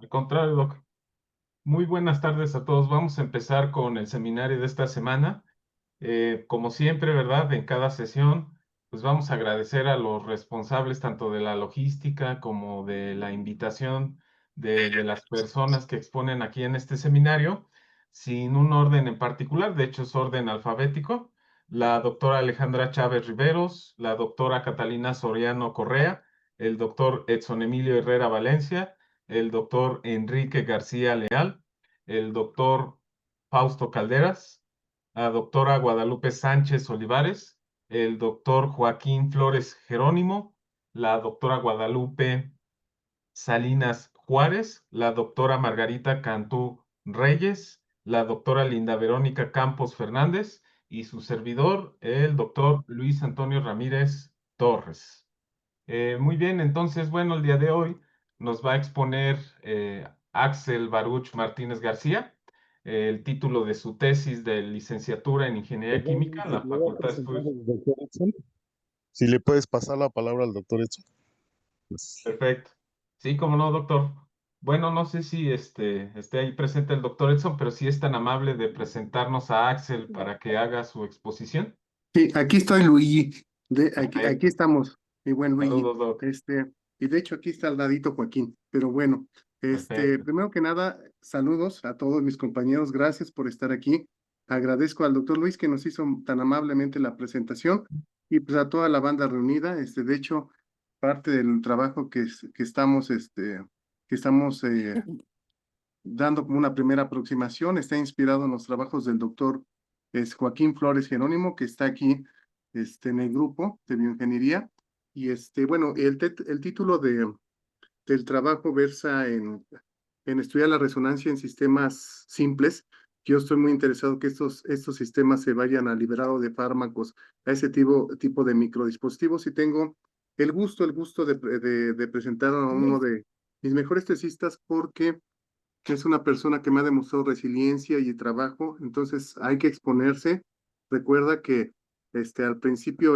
Al contrario, Doc. Muy buenas tardes a todos. Vamos a empezar con el seminario de esta semana. Como siempre, ¿verdad? En cada sesión, pues vamos a agradecer a los responsables tanto de la logística como de la invitación de las personas que exponen aquí en este seminario, sin un orden en particular, de hecho es orden alfabético. La doctora Alejandra Chávez Riveros, la doctora Catalina Soriano Correa, el doctor Edson Emilio Herrera Valencia, el doctor Enrique García Leal, el doctor Fausto Calderas, la doctora Guadalupe Sánchez Olivares, el doctor Joaquín Flores Jerónimo, la doctora Guadalupe Salinas Juárez, la doctora Margarita Cantú Reyes, la doctora Linda Verónica Campos Fernández y su servidor, el doctor Luis Antonio Ramírez Torres. Muy bien, entonces, bueno, el día de hoy nos va a exponer Axel Baruch Martínez García, el título de su tesis de licenciatura en Ingeniería Perdón, Química en la le voy a Facultad de presentar Estudios. al doctor Edson. Si le puedes pasar la palabra al doctor Edson. Pues, Perfecto. Sí, cómo no, doctor. Bueno, no sé si esté ahí presente el doctor Edson, pero sí es tan amable de presentarnos a Axel para que haga su exposición. Sí, aquí estoy, Luigi. Aquí Perfecto. estamos, mi buen Luigi. Saludos, doc. Y de hecho aquí está al ladito Joaquín. Pero bueno, Perfecto. primero que nada, saludos a todos mis compañeros. Gracias por estar aquí. Agradezco al doctor Luis que nos hizo tan amablemente la presentación y pues a toda la banda reunida. De hecho, parte del trabajo que estamos dando como una primera aproximación, está inspirado en los trabajos del doctor Joaquín Flores Jerónimo, que está aquí en el grupo de bioingeniería. Y bueno, el título del trabajo versa en estudiar la resonancia en sistemas simples. Yo estoy muy interesado que estos sistemas se vayan a liberado de fármacos a ese tipo de microdispositivos y tengo el gusto de presentar a uno de mis mejores tesistas porque es una persona que me ha demostrado resiliencia y trabajo, entonces hay que exponerse. Recuerda que al principio,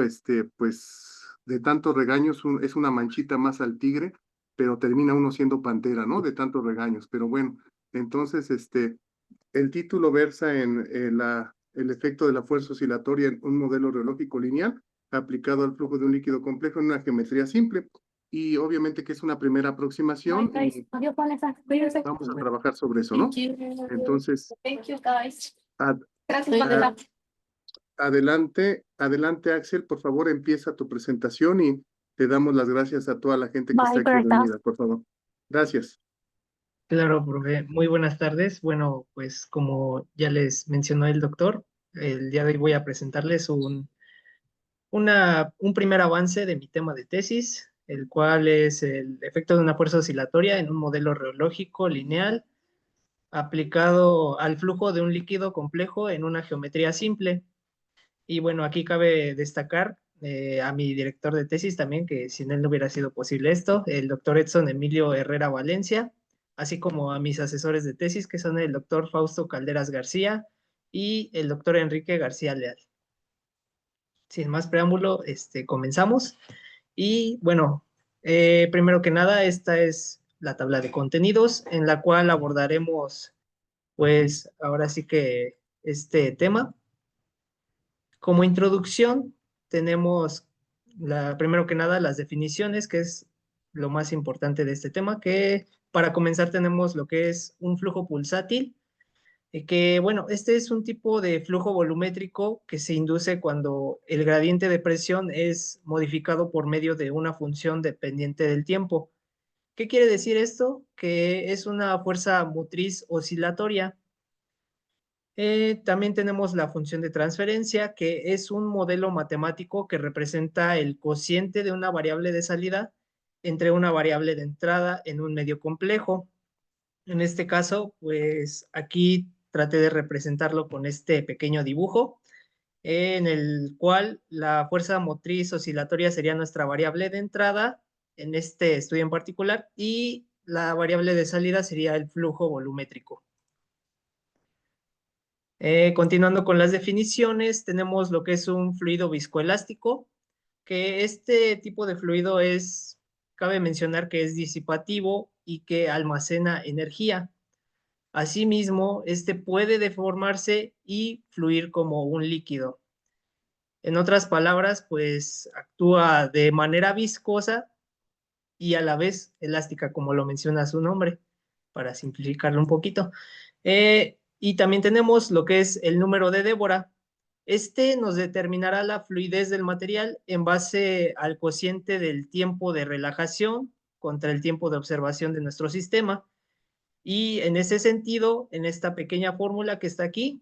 pues de tantos regaños es una manchita más al tigre, pero termina uno siendo pantera, ¿no? De tantos regaños. Pero bueno, entonces el título versa en el efecto de la fuerza oscilatoria en un modelo reológico lineal aplicado al flujo de un líquido complejo en una geometría simple. Y obviamente que es una primera aproximación y vamos a trabajar sobre eso, ¿no? Entonces, ad- a- adelante, Axel, por favor, empieza tu presentación y te damos las gracias a toda la gente que está aquí reunida, por favor. Gracias. Claro, profe. Muy buenas tardes. Bueno, pues como ya les mencionó el doctor, el día de hoy voy a presentarles un primer avance de mi tema de tesis, el cual es el efecto de una fuerza oscilatoria en un modelo reológico lineal aplicado al flujo de un líquido complejo en una geometría simple. Y bueno, aquí cabe destacar a mi director de tesis también, que sin él no hubiera sido posible esto, el doctor Edson Emilio Herrera Valencia, así como a mis asesores de tesis, que son el doctor Fausto Calderas García y el doctor Enrique García Leal. Sin más preámbulo, comenzamos. Y bueno, primero que nada, esta es la tabla de contenidos en la cual abordaremos, pues ahora sí que este tema. Como introducción, tenemos primero que nada las definiciones, que es lo más importante de este tema, que para comenzar tenemos lo que es un flujo pulsátil, que bueno, este es un tipo de flujo volumétrico que se induce cuando el gradiente de presión es modificado por medio de una función dependiente del tiempo. ¿Qué quiere decir esto? Que es una fuerza motriz oscilatoria. También tenemos la función de transferencia, que es un modelo matemático que representa el cociente de una variable de salida entre una variable de entrada en un medio complejo. En este caso, pues aquí traté de representarlo con este pequeño dibujo, en el cual la fuerza motriz oscilatoria sería nuestra variable de entrada en este estudio en particular y la variable de salida sería el flujo volumétrico. Continuando con las definiciones, tenemos lo que es un fluido viscoelástico, que este tipo de fluido cabe mencionar que es disipativo y que almacena energía. Asimismo, este puede deformarse y fluir como un líquido. En otras palabras, pues actúa de manera viscosa y a la vez elástica, como lo menciona su nombre, para simplificarlo un poquito. Y también tenemos lo que es el número de Débora. Este nos determinará la fluidez del material en base al cociente del tiempo de relajación contra el tiempo de observación de nuestro sistema. Y en ese sentido, en esta pequeña fórmula que está aquí,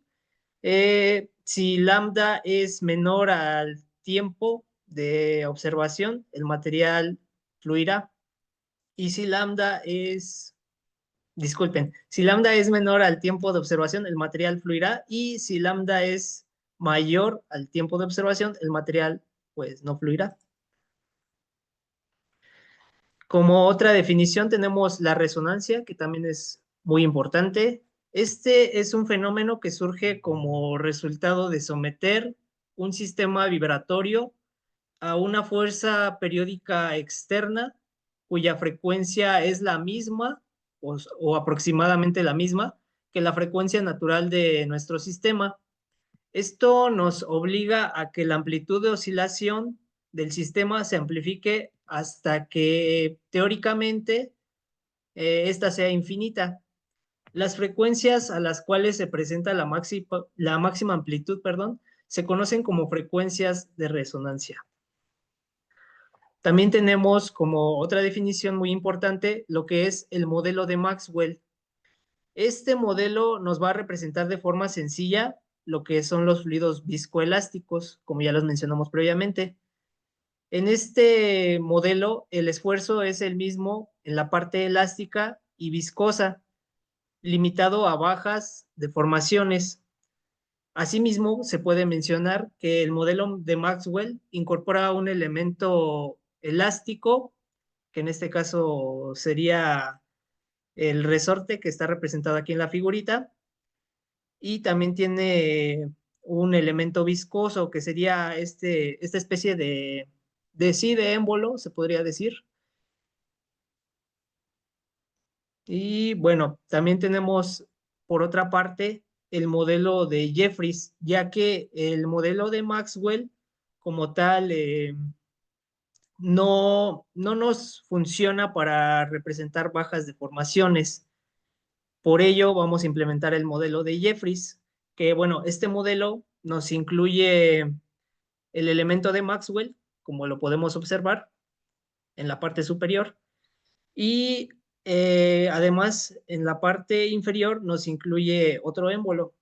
si lambda es menor al tiempo de observación, el material fluirá. Y si lambda es, disculpen, si lambda es menor al tiempo de observación, el material fluirá. Y si lambda es mayor al tiempo de observación, el material pues no fluirá. Como otra definición tenemos la resonancia, que también es muy importante. Este es un fenómeno que surge como resultado de someter un sistema vibratorio a una fuerza periódica externa cuya frecuencia es la misma o aproximadamente la misma que la frecuencia natural de nuestro sistema. Esto nos obliga a que la amplitud de oscilación del sistema se amplifique hasta que teóricamente esta sea infinita. Las frecuencias a las cuales se presenta la máxima amplitud, perdón, se conocen como frecuencias de resonancia. También tenemos como otra definición muy importante lo que es el modelo de Maxwell. Este modelo nos va a representar de forma sencilla lo que son los fluidos viscoelásticos, como ya los mencionamos previamente. En este modelo, el esfuerzo es el mismo en la parte elástica y viscosa, limitado a bajas deformaciones. Asimismo, se puede mencionar que el modelo de Maxwell incorpora un elemento elástico, que en este caso sería el resorte que está representado aquí en la figurita, y también tiene un elemento viscoso que sería esta especie de émbolo, se podría decir. Y bueno, también tenemos por otra parte el modelo de Jeffries, ya que el modelo de Maxwell como tal no nos funciona para representar bajas deformaciones. Por ello vamos a implementar el modelo de Jeffries, que bueno, este modelo nos incluye el elemento de Maxwell, como lo podemos observar en la parte superior, y además en la parte inferior nos incluye otro émbolo.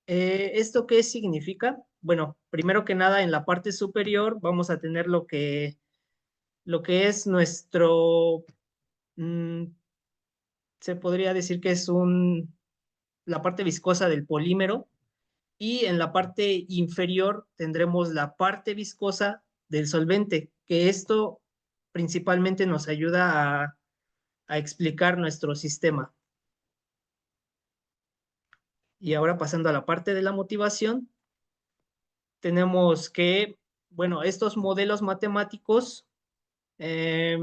¿Esto qué significa? Bueno, primero que nada en la parte superior vamos a tener lo que es nuestro, se podría decir que es la parte viscosa del polímero, y en la parte inferior tendremos la parte viscosa del solvente, que esto principalmente nos ayuda a explicar nuestro sistema. Y ahora pasando a la parte de la motivación, tenemos que, bueno, estos modelos matemáticos que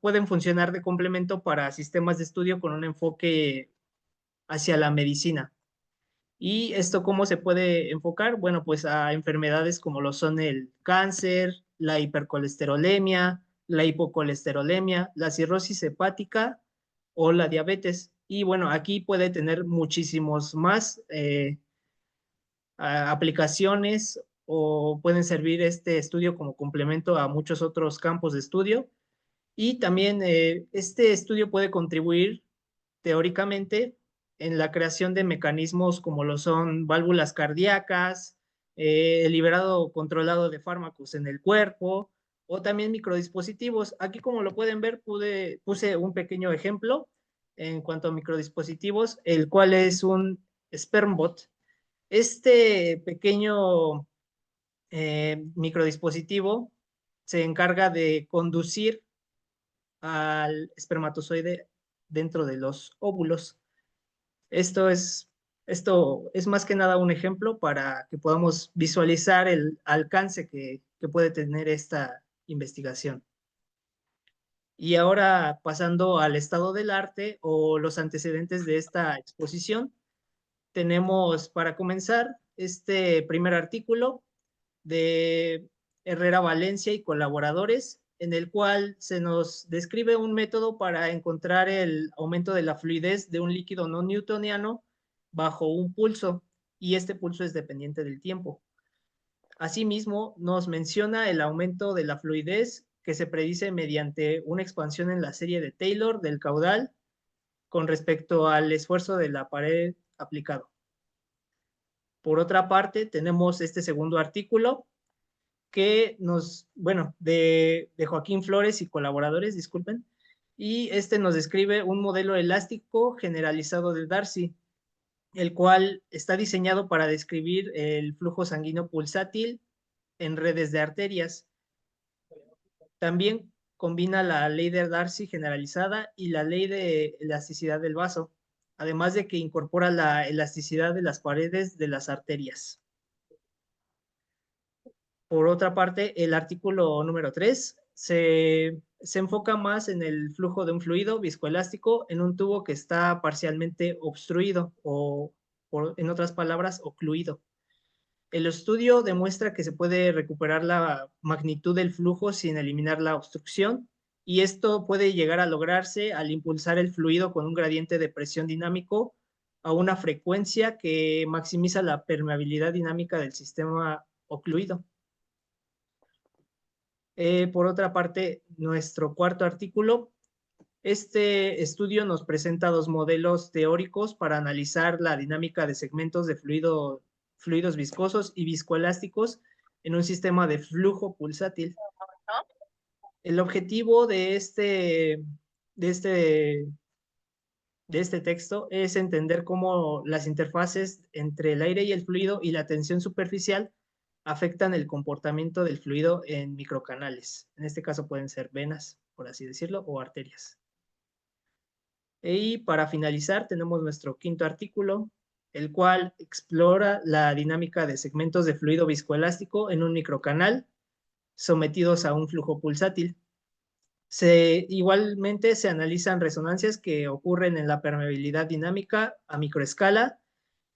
pueden funcionar de complemento para sistemas de estudio con un enfoque hacia la medicina. ¿Y esto cómo se puede enfocar? Bueno, pues a enfermedades como lo son el cáncer, la hipercolesterolemia, la hipocolesterolemia, la cirrosis hepática o la diabetes. Y bueno, aquí puede tener muchísimos más aplicaciones, o pueden servir este estudio como complemento a muchos otros campos de estudio. Y también este estudio puede contribuir teóricamente en la creación de mecanismos como lo son válvulas cardíacas, el liberado controlado de fármacos en el cuerpo, o también microdispositivos. Aquí, como lo pueden ver, puse un pequeño ejemplo en cuanto a microdispositivos, el cual es un SpermBot. Este pequeño microdispositivo se encarga de conducir al espermatozoide dentro de los óvulos. Esto es más que nada un ejemplo para que podamos visualizar el alcance que puede tener esta investigación. Y ahora pasando al estado del arte o los antecedentes de esta exposición, tenemos para comenzar este primer artículo de Herrera Valencia y colaboradores, en el cual se nos describe un método para encontrar el aumento de la fluidez de un líquido no newtoniano bajo un pulso, y este pulso es dependiente del tiempo. Asimismo, nos menciona el aumento de la fluidez que se predice mediante una expansión en la serie de Taylor del caudal con respecto al esfuerzo de la pared aplicado. Por otra parte, tenemos este segundo artículo que de Joaquín Flores y colaboradores, disculpen, y este nos describe un modelo elástico generalizado de Darcy, el cual está diseñado para describir el flujo sanguíneo pulsátil en redes de arterias. También combina la ley de Darcy generalizada y la ley de elasticidad del vaso, además de que incorpora la elasticidad de las paredes de las arterias. Por otra parte, el artículo número 3 se enfoca más en el flujo de un fluido viscoelástico en un tubo que está parcialmente obstruido o, en otras palabras, ocluido. El estudio demuestra que se puede recuperar la magnitud del flujo sin eliminar la obstrucción, y esto puede llegar a lograrse al impulsar el fluido con un gradiente de presión dinámico a una frecuencia que maximiza la permeabilidad dinámica del sistema ocluido. Por otra parte, nuestro cuarto artículo, este estudio nos presenta dos modelos teóricos para analizar la dinámica de segmentos de fluidos viscosos y viscoelásticos en un sistema de flujo pulsátil. El objetivo de este texto es entender cómo las interfaces entre el aire y el fluido y la tensión superficial afectan el comportamiento del fluido en microcanales. En este caso pueden ser venas, por así decirlo, o arterias. Y para finalizar, tenemos nuestro quinto artículo, el cual explora la dinámica de segmentos de fluido viscoelástico en un microcanal sometidos a un flujo pulsátil. Igualmente se analizan resonancias que ocurren en la permeabilidad dinámica a microescala,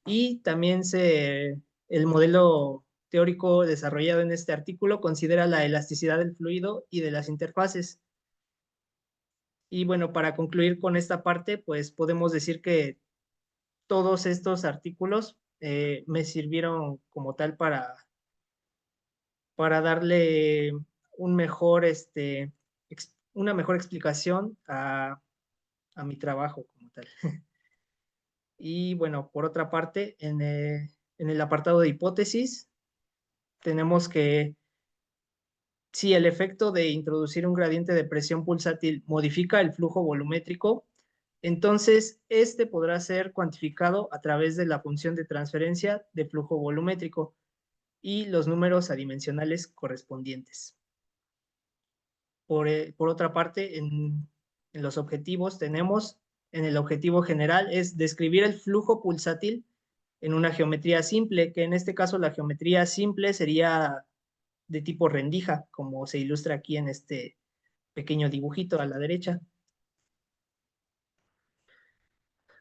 y también el modelo teórico desarrollado en este artículo considera la elasticidad del fluido y de las interfaces. Y bueno, para concluir con esta parte, pues podemos decir que todos estos artículos me sirvieron como tal para darle una mejor explicación a mi trabajo como tal. Y bueno, por otra parte, en el apartado de hipótesis, tenemos que si el efecto de introducir un gradiente de presión pulsátil modifica el flujo volumétrico, entonces este podrá ser cuantificado a través de la función de transferencia de flujo volumétrico y los números adimensionales correspondientes. Por otra parte, en los objetivos tenemos, en el objetivo general, es describir el flujo pulsátil en una geometría simple, que en este caso la geometría simple sería de tipo rendija, como se ilustra aquí en este pequeño dibujito a la derecha.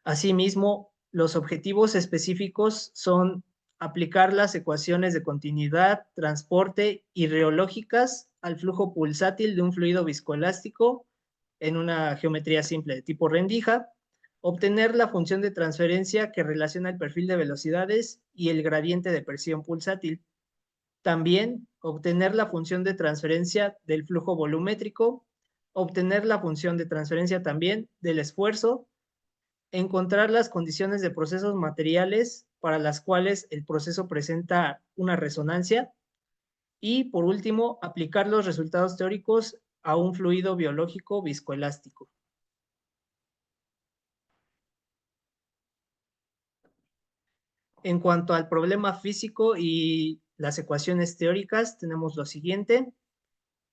Asimismo, los objetivos específicos son aplicar las ecuaciones de continuidad, transporte y reológicas al flujo pulsátil de un fluido viscoelástico en una geometría simple de tipo rendija, obtener la función de transferencia que relaciona el perfil de velocidades y el gradiente de presión pulsátil. También obtener la función de transferencia del flujo volumétrico, obtener la función de transferencia también del esfuerzo, encontrar las condiciones de procesos materiales para las cuales el proceso presenta una resonancia, y por último, aplicar los resultados teóricos a un fluido biológico viscoelástico. En cuanto al problema físico y las ecuaciones teóricas, tenemos lo siguiente.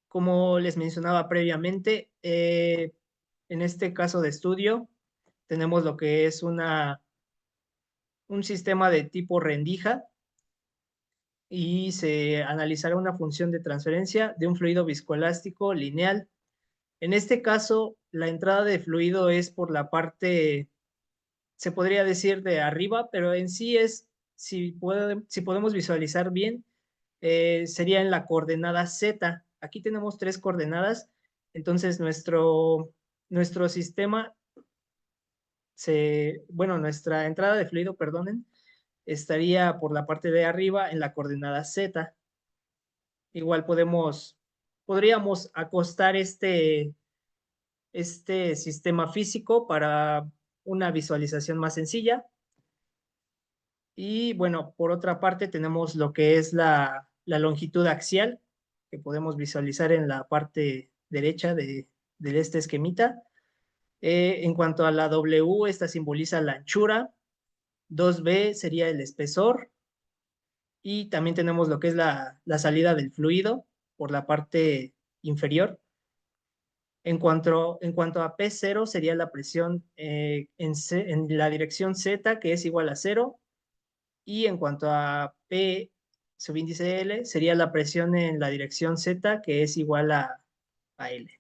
Como les mencionaba previamente, en este caso de estudio, tenemos lo que es un sistema de tipo rendija, y se analizará una función de transferencia de un fluido viscoelástico lineal En este caso, la entrada de fluido es por la parte, se podría decir de arriba, pero en sí es, si podemos visualizar bien, sería en la coordenada Z. Aquí tenemos 3 coordenadas, entonces nuestro sistema, bueno, nuestra entrada de fluido, perdonen, estaría por la parte de arriba en la coordenada Z. Igual podríamos acostar este sistema físico para una visualización más sencilla. Y bueno, por otra parte tenemos lo que es la longitud axial, que podemos visualizar en la parte derecha de este esquemita. En cuanto a la W, esta simboliza la anchura, 2B sería el espesor, y también tenemos lo que es la salida del fluido por la parte inferior. En cuanto a P0 sería la presión en la dirección Z, que es igual a 0, y en cuanto a P subíndice L sería la presión en la dirección Z, que es igual a L.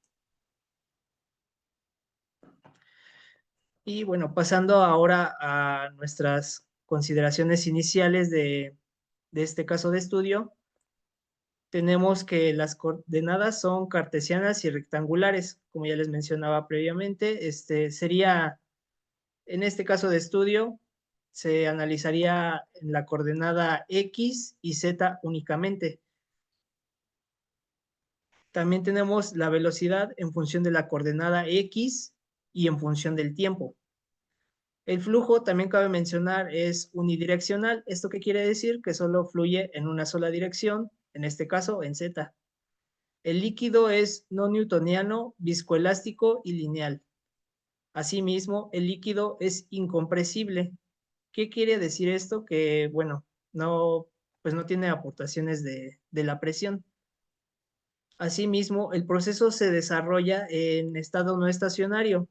Y bueno, pasando ahora a nuestras consideraciones iniciales de este caso de estudio, tenemos que las coordenadas son cartesianas y rectangulares, como ya les mencionaba previamente. Sería, en este caso de estudio, se analizaría en la coordenada X y Z únicamente. También tenemos la velocidad en función de la coordenada X y en función del tiempo. El flujo, también cabe mencionar, es unidireccional. ¿Esto qué quiere decir? Que solo fluye en una sola dirección, en este caso en Z. El líquido es no newtoniano, viscoelástico y lineal. Asimismo, el líquido es incompresible. ¿Qué quiere decir esto? Que, bueno, pues no tiene aportaciones de la presión. Asimismo, el proceso se desarrolla en estado no estacionario.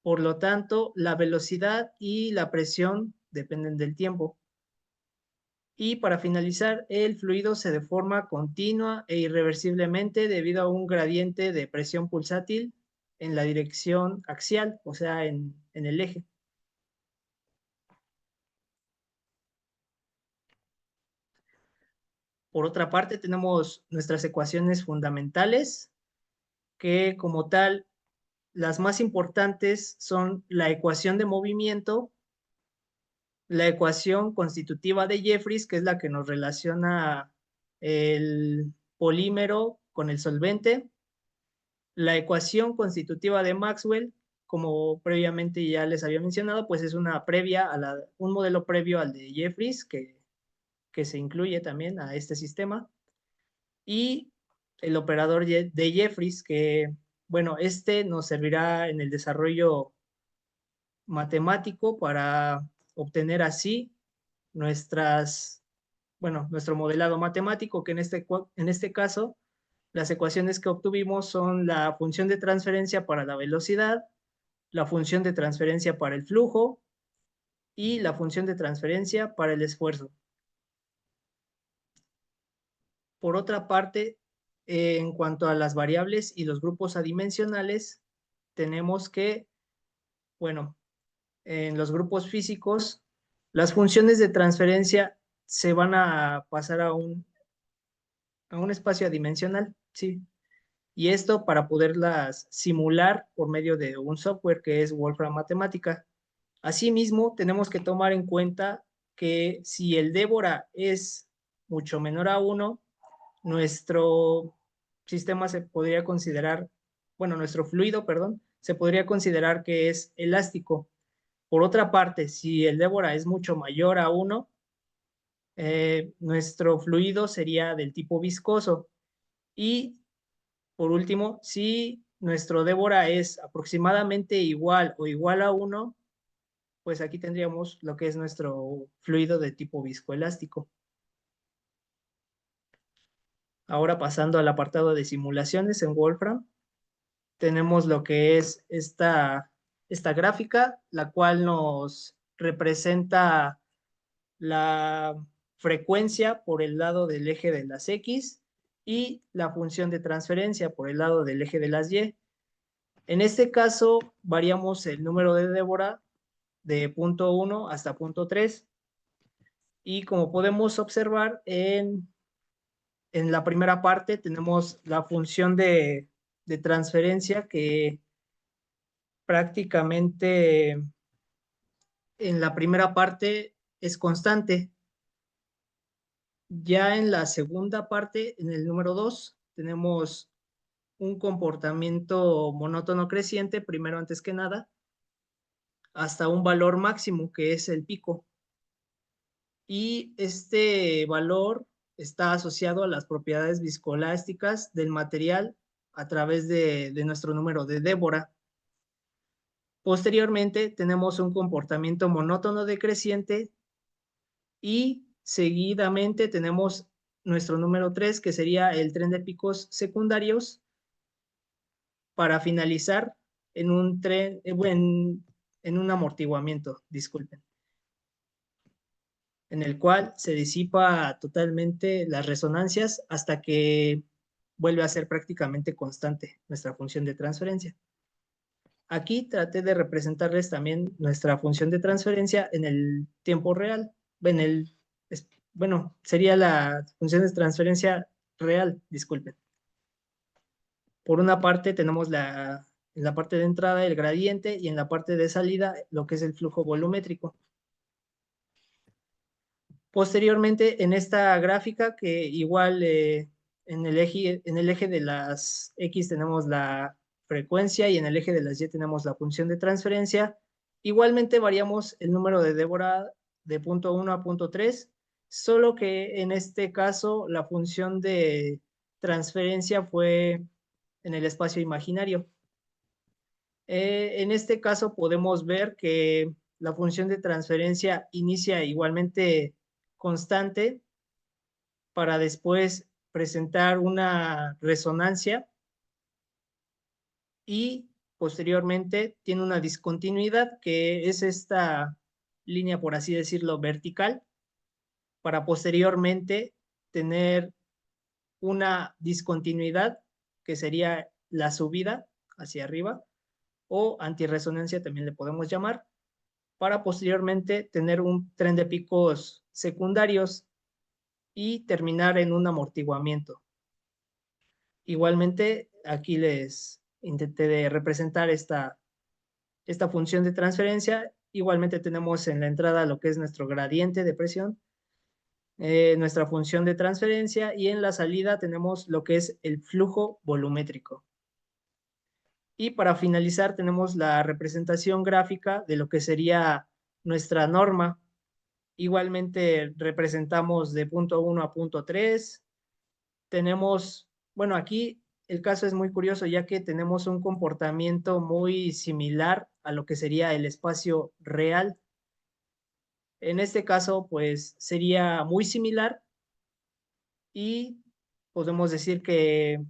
Por lo tanto, la velocidad y la presión dependen del tiempo. Y para finalizar, el fluido se deforma continua e irreversiblemente debido a un gradiente de presión pulsátil en la dirección axial, o sea, en el eje. Por otra parte, tenemos nuestras ecuaciones fundamentales, que como tal, las más importantes son la ecuación de movimiento, la ecuación constitutiva de Jeffreys, que es la que nos relaciona el polímero con el solvente, la ecuación constitutiva de Maxwell, como previamente ya les había mencionado, pues es un modelo previo al de Jeffreys, que se incluye también a este sistema, y el operador de Jeffreys, que, bueno, nos servirá en el desarrollo matemático para obtener así nuestro modelado matemático, que en este caso, las ecuaciones que obtuvimos son la función de transferencia para la velocidad, la función de transferencia para el flujo y la función de transferencia para el esfuerzo. Por otra parte, en cuanto a las variables y los grupos adimensionales, tenemos que, bueno, en los grupos físicos, las funciones de transferencia se van a pasar a un espacio adimensional, sí. Y esto para poderlas simular por medio de un software que es Wolfram Matemática. Asimismo, tenemos que tomar en cuenta que si el Débora es mucho menor a 1, nuestro sistema se podría considerar, bueno, nuestro fluido, perdón, se podría considerar que es elástico. Por otra parte, si el Débora es mucho mayor a 1, nuestro fluido sería del tipo viscoso. Y por último, si nuestro Débora es aproximadamente igual o igual a 1, pues aquí tendríamos lo que es nuestro fluido de tipo viscoelástico. Ahora pasando al apartado de simulaciones en Wolfram, tenemos lo que es esta gráfica, la cual nos representa la frecuencia por el lado del eje de las X y la función de transferencia por el lado del eje de las Y. En este caso, variamos el número de Débora de punto 1 hasta punto 3. Y como podemos observar, en la primera parte tenemos la función de transferencia que prácticamente en la primera parte es constante. Ya en la segunda parte, en el número 2, tenemos un comportamiento monótono creciente, primero antes que nada, hasta un valor máximo que es el pico. Y este valor está asociado a las propiedades viscoelásticas del material a través de nuestro número de Débora. Posteriormente tenemos un comportamiento monótono decreciente y seguidamente tenemos nuestro número 3, que sería el tren de picos secundarios, para finalizar en un tren, en un amortiguamiento, disculpen, en el cual se disipa totalmente las resonancias hasta que vuelve a ser prácticamente constante nuestra función de transferencia. Aquí traté de representarles también nuestra función de transferencia en el tiempo real, bueno, sería la función de transferencia real, disculpen. Por una parte tenemos en la parte de entrada el gradiente y en la parte de salida lo que es el flujo volumétrico. Posteriormente, en esta gráfica, que igual en el eje de las X tenemos la frecuencia y en el eje de las Y tenemos la función de transferencia, igualmente variamos el número de Débora de punto 1 a punto 3, solo que en este caso la función de transferencia fue en el espacio imaginario. En este caso podemos ver que la función de transferencia inicia igualmente constante para después presentar una resonancia y posteriormente tiene una discontinuidad, que es esta línea, por así decirlo, vertical, para posteriormente tener una discontinuidad que sería la subida hacia arriba, o antirresonancia también le podemos llamar, para posteriormente tener un tren de picos secundarios y terminar en un amortiguamiento. Igualmente, aquí les intenté de representar esta función de transferencia. Igualmente tenemos en la entrada lo que es nuestro gradiente de presión, nuestra función de transferencia, y en la salida tenemos lo que es el flujo volumétrico. Y para finalizar tenemos la representación gráfica de lo que sería nuestra norma. Igualmente representamos de punto 1 a punto 3. Tenemos, bueno, aquí el caso es muy curioso, ya que tenemos un comportamiento muy similar a lo que sería el espacio real. En este caso, pues sería muy similar y podemos decir que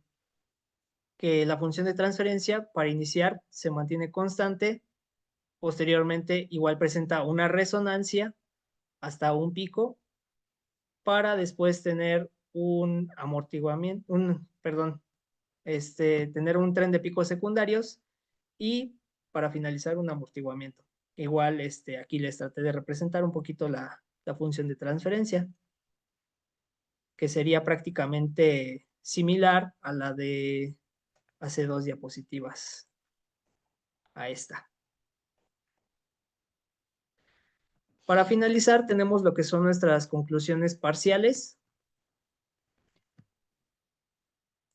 la función de transferencia para iniciar se mantiene constante. Posteriormente, igual presenta una resonancia hasta un pico, para después tener un amortiguamiento, tener un tren de picos secundarios y para finalizar un amortiguamiento. Igual aquí les traté de representar un poquito la función de transferencia, que sería prácticamente similar a la de hace 2 diapositivas, a esta. Para finalizar, tenemos lo que son nuestras conclusiones parciales.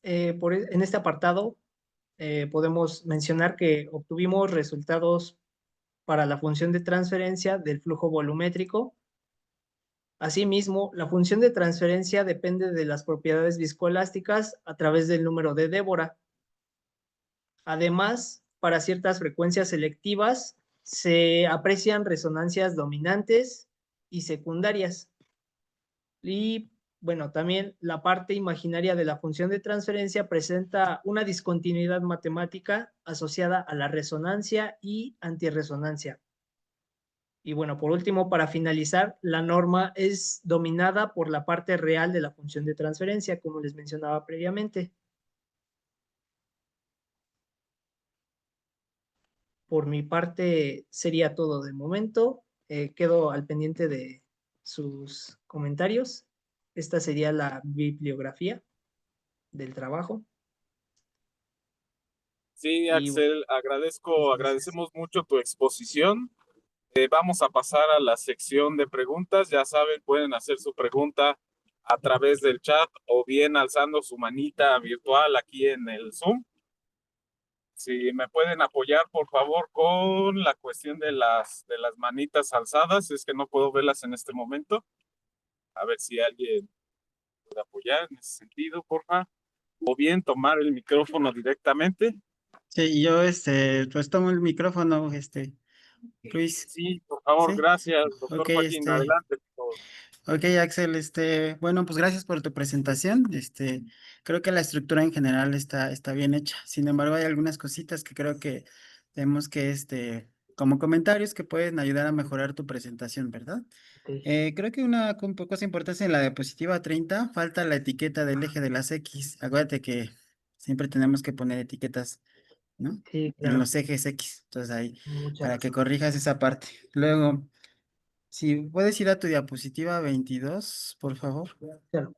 En este apartado podemos mencionar que obtuvimos resultados para la función de transferencia del flujo volumétrico. Asimismo, la función de transferencia depende de las propiedades viscoelásticas a través del número de Débora. Además, para ciertas frecuencias selectivas se aprecian resonancias dominantes y secundarias. Y bueno, también la parte imaginaria de la función de transferencia presenta una discontinuidad matemática asociada a la resonancia y antirresonancia. Y bueno, por último, para finalizar, la norma es dominada por la parte real de la función de transferencia, como les mencionaba previamente. por mi parte sería todo de momento. Quedo al pendiente de sus comentarios. Esta sería la bibliografía del trabajo. Sí, Y bueno, Axel, muchas gracias. agradecemos mucho tu exposición. Vamos a pasar a la sección de preguntas. Ya saben, pueden hacer su pregunta a través del chat o bien alzando su manita virtual aquí en el Zoom. Si me pueden apoyar, por favor, con la cuestión de las manitas alzadas. Es que no puedo verlas en este momento. A ver si alguien puede apoyar en ese sentido, por favor. O bien tomar el micrófono directamente. Sí, yo, pues tomo el micrófono, Luis, Sí, por favor, ¿sí? gracias, Ok, doctor Joaquín. Adelante, por favor. ok, Axel, bueno, pues gracias por tu presentación, creo que la estructura en general está bien hecha, sin embargo, hay algunas cositas que creo que tenemos que, como comentarios que pueden ayudar a mejorar tu presentación, ¿verdad? Ok, Creo que una cosa importante en la diapositiva 30 falta la etiqueta del eje de las X, acuérdate que siempre tenemos que poner etiquetas, ¿no? sí, En claro. los ejes X. Entonces ahí, Mucha para que razón. corrijas esa parte. Luego, si puedes ir a tu diapositiva 22 por favor. Claro.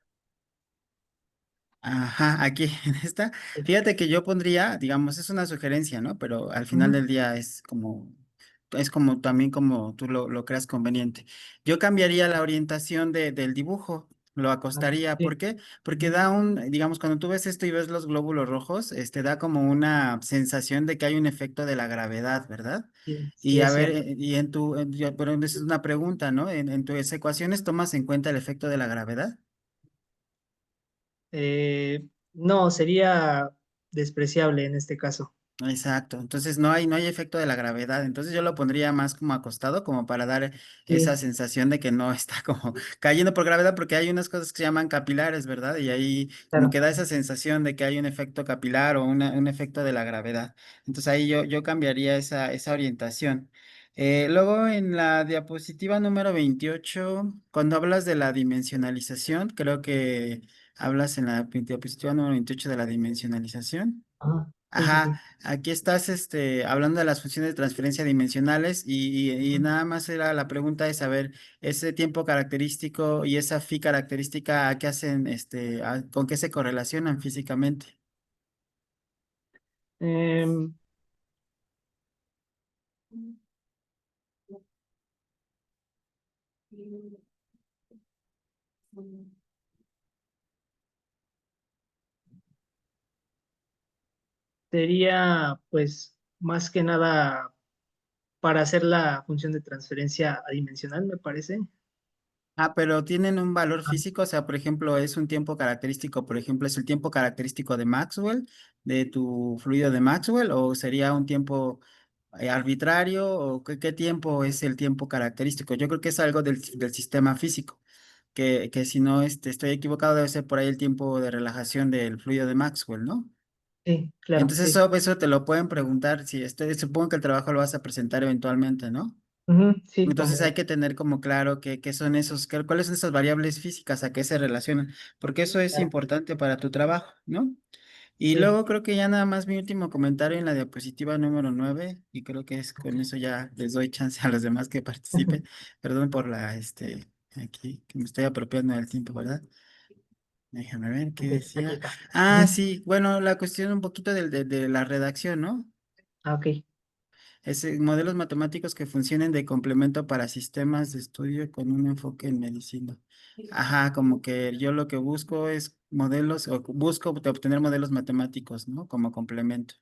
Ajá, aquí en esta. Sí. Fíjate que yo pondría, digamos, es una sugerencia, ¿no? Pero al final Ujú, del día es como también como tú lo creas conveniente. Yo cambiaría la orientación del dibujo, lo ok, acostaría. ¿Por sí. qué? Porque Ujú, da digamos, cuando tú ves esto y ves los glóbulos rojos, da como una sensación de que hay un efecto de la gravedad, ¿verdad? sí, Y sí, a es ver, cierto. pero esa es una pregunta, ¿no? En tus ecuaciones tomas en cuenta el efecto de la gravedad. No, sería despreciable en este caso. Exacto, entonces no hay efecto de la gravedad, entonces yo lo pondría más como acostado, como para dar esa Sí, sensación de que no está como cayendo por gravedad, porque hay unas cosas que se llaman capilares, ¿verdad? Y ahí como claro. que da esa sensación de que hay un efecto capilar o un efecto de la gravedad. Entonces ahí yo cambiaría esa orientación. Luego en la diapositiva número 28, cuando hablas de la dimensionalización, creo que hablas en la diapositiva número 28 de la dimensionalización. Ajá, sí, sí, Ajá, sí. aquí estás hablando de las funciones de transferencia dimensionales y Ujú. nada más era la pregunta de saber ese tiempo característico y esa phi característica, ¿a qué hacen, con qué se correlacionan físicamente? Em, Sería, pues, más que nada para hacer la función de transferencia adimensional, me parece. Ah, pero tienen un valor Ah, físico, o sea, por ejemplo, es un tiempo característico, por ejemplo, es el tiempo característico de Maxwell, de tu fluido de Maxwell, o sería un tiempo arbitrario, o qué tiempo es el tiempo característico. Yo creo que es algo del sistema físico, que si no estoy equivocado, debe ser por ahí el tiempo de relajación del fluido de Maxwell, ¿no? sí, claro, Entonces sí. eso te lo pueden preguntar, si supongo que el trabajo lo vas a presentar eventualmente, ¿no? Ujú, sí, Entonces hay como, que tener como claro qué son cuáles son esas variables físicas, a qué se relacionan, porque eso es claro, importante para tu trabajo, ¿no? Y sí. luego creo que ya nada más mi último comentario en la diapositiva número 9 y creo que es con eso ya les doy chance a los demás que participen. Perdón por aquí, que me estoy apropiando del tiempo, ¿verdad? Déjame ver qué Ok, aquí decía. está. Ah, Ujú. sí, bueno, la cuestión un poquito de la redacción, ¿no? Ah, ok, Modelos matemáticos que funcionen de complemento para sistemas de estudio con un enfoque en medicina. Ajá, como que yo lo que busco es modelos, o busco obtener modelos matemáticos, ¿no? Como complemento.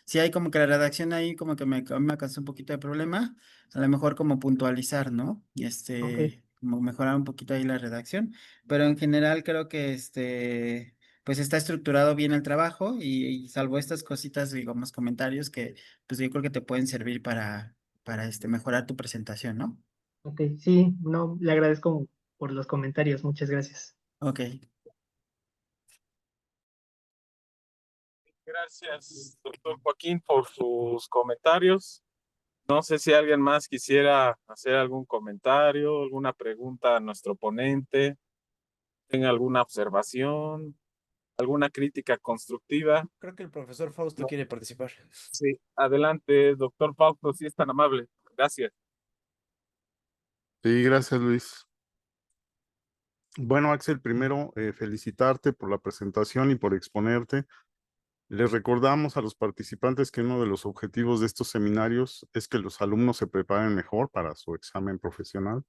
Si hay como que la redacción ahí como que me causó un poquito de problema, a lo mejor como puntualizar, ¿no? Y ok, como mejorar un poquito ahí la redacción, pero en general creo que pues está estructurado bien el trabajo y salvo estas cositas, digamos, comentarios que pues yo creo que te pueden servir para mejorar tu presentación, ¿no? ok. Sí, no, le agradezco por los comentarios. Muchas gracias. Ok. Gracias, doctor Joaquín, por sus comentarios. No sé si alguien más quisiera hacer algún comentario, alguna pregunta a nuestro ponente, tenga alguna observación, alguna crítica constructiva. Creo que el profesor Fausto quiere participar. Sí, adelante, doctor Fausto, si es tan amable. Gracias. Sí, gracias, Luis. Bueno, Axel, primero felicitarte por la presentación y por exponerte. Les recordamos a los participantes que uno de los objetivos de estos seminarios es que los alumnos se preparen mejor para su examen profesional.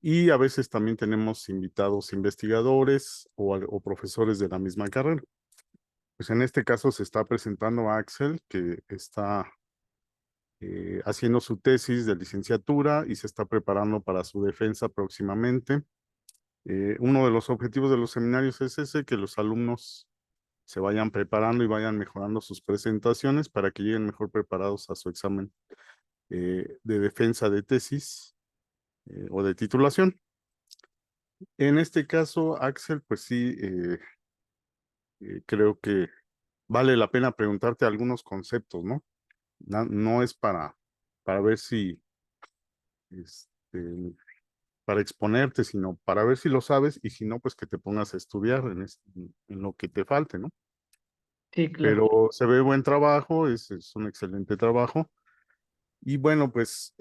Y a veces también tenemos invitados investigadores o profesores de la misma carrera. Pues en este caso se está presentando a Axel, que está haciendo su tesis de licenciatura y se está preparando para su defensa próximamente. Uno de los objetivos de los seminarios es ese, que los alumnos se vayan preparando y vayan mejorando sus presentaciones para que lleguen mejor preparados a su examen de defensa de tesis o de titulación. En este caso, Axel, pues sí, creo que vale la pena preguntarte algunos conceptos, ¿no? No es para ver si, para exponerte, sino para ver si lo sabes y si no, pues que te pongas a estudiar en lo que te falte, ¿no? Sí, claro. Pero se ve buen trabajo, es un excelente trabajo. Y bueno, pues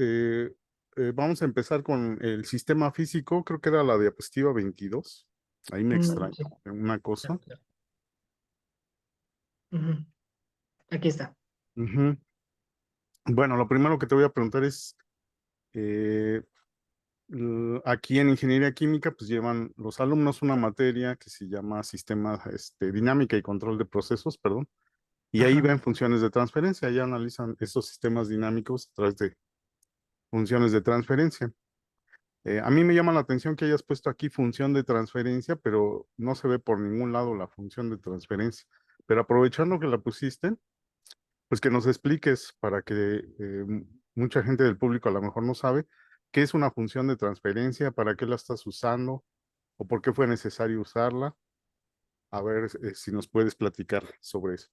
vamos a empezar con el sistema físico, creo que era la diapositiva 22. Ahí me extraña Sí, una cosa. claro, claro. Ujú. Aquí está. Ujú. Bueno, lo primero que te voy a preguntar es, eh, aquí en ingeniería química, pues llevan los alumnos una materia que se llama sistema, dinámica y control de procesos, perdón, y ahí Ajá. ven funciones de transferencia, ya analizan estos sistemas dinámicos a través de funciones de transferencia. A mí me llama la atención que hayas puesto aquí función de transferencia, pero no se ve por ningún lado la función de transferencia. Pero aprovechando que la pusiste, pues que nos expliques para que mucha gente del público a lo mejor no sabe qué es una función de transferencia, para qué la estás usando o por qué fue necesario usarla. A ver si nos puedes platicar sobre eso.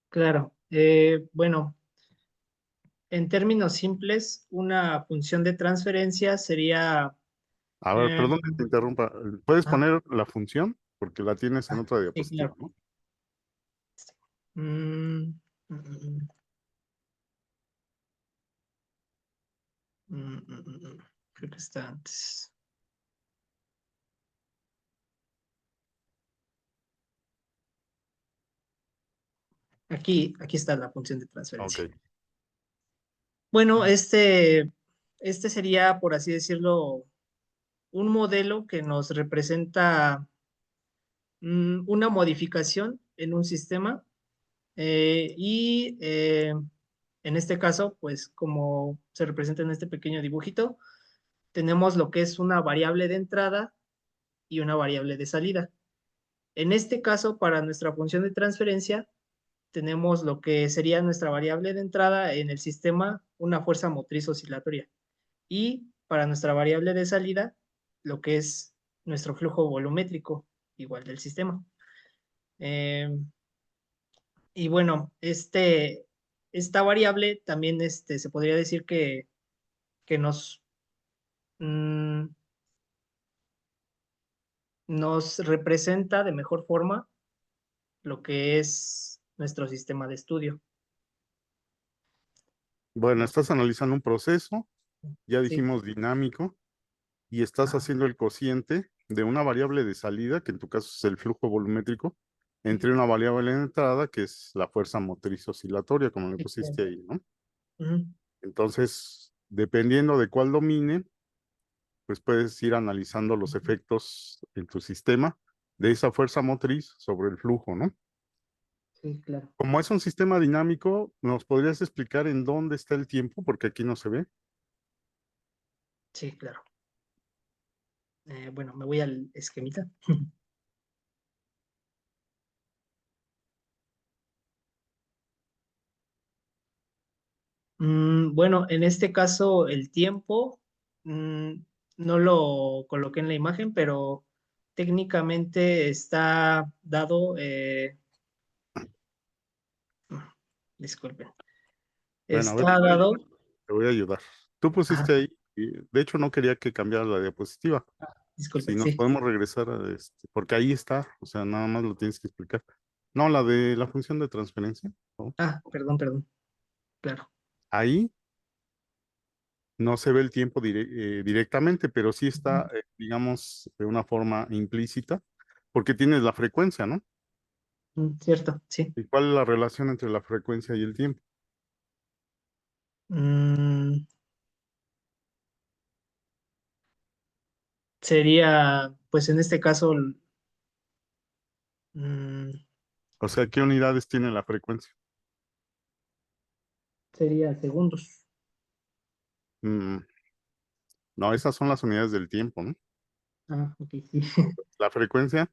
Claro. Bueno, en términos simples, una función de transferencia sería... A ver, eh, perdón que te interrumpa. ¿Puedes ah, poner la función? Porque la tienes en otra sí, diapositiva, claro. ¿no? Mm, mm, mm, Creo que está antes. Aquí está la función de transferencia. Ok. Bueno, este sería, por así decirlo, un modelo que nos representa una modificación en un sistema en este caso, pues como se representa en este pequeño dibujito, tenemos lo que es una variable de entrada y una variable de salida. En este caso, para nuestra función de transferencia, tenemos lo que sería nuestra variable de entrada en el sistema, una fuerza motriz oscilatoria. Y para nuestra variable de salida, lo que es nuestro flujo volumétrico, igual del sistema. Eh, y bueno, esta variable también se podría decir que mm, nos representa de mejor forma lo que es nuestro sistema de estudio. Bueno, No sé. estás analizando un proceso, ya Sí, dijimos dinámico, y estás ajá, haciendo el cociente de una variable de salida, que en tu caso es el flujo volumétrico, entre una variable de entrada, que es la fuerza motriz oscilatoria, como le sí, claro. pusiste ahí, ¿no? Ujú, Entonces, dependiendo de cuál domine, pues puedes ir analizando los efectos en tu sistema de esa fuerza motriz sobre el flujo, ¿no? sí, claro. Como es un sistema dinámico, ¿nos podrías explicar en dónde está el tiempo? Porque aquí no se ve. Sí, claro. Bueno, me voy al esquemita. Bueno, en este caso el tiempo mm, no lo coloqué en la imagen, pero técnicamente está dado, disculpen, Bueno, a ver, está dado, te voy a ayudar. Tú ajá, pusiste ahí, y de hecho no quería que cambiara la diapositiva. Disculpe, Si nos sí. podemos regresar a porque ahí está, o sea, nada más lo tienes que explicar. No, la de la función de transferencia, ¿no? Ah, perdón. Claro. Ahí no se ve el tiempo directamente, pero sí está, digamos, de una forma implícita, porque tienes la frecuencia, ¿no? Cierto, sí. ¿Y cuál es la relación entre la frecuencia y el tiempo? Mm, sería, pues en este caso, mm, O sea, ¿qué unidades tiene la frecuencia? sería segundos. Mm, no, esas son las unidades del tiempo, ¿no? Ah, ok, sí. La frecuencia,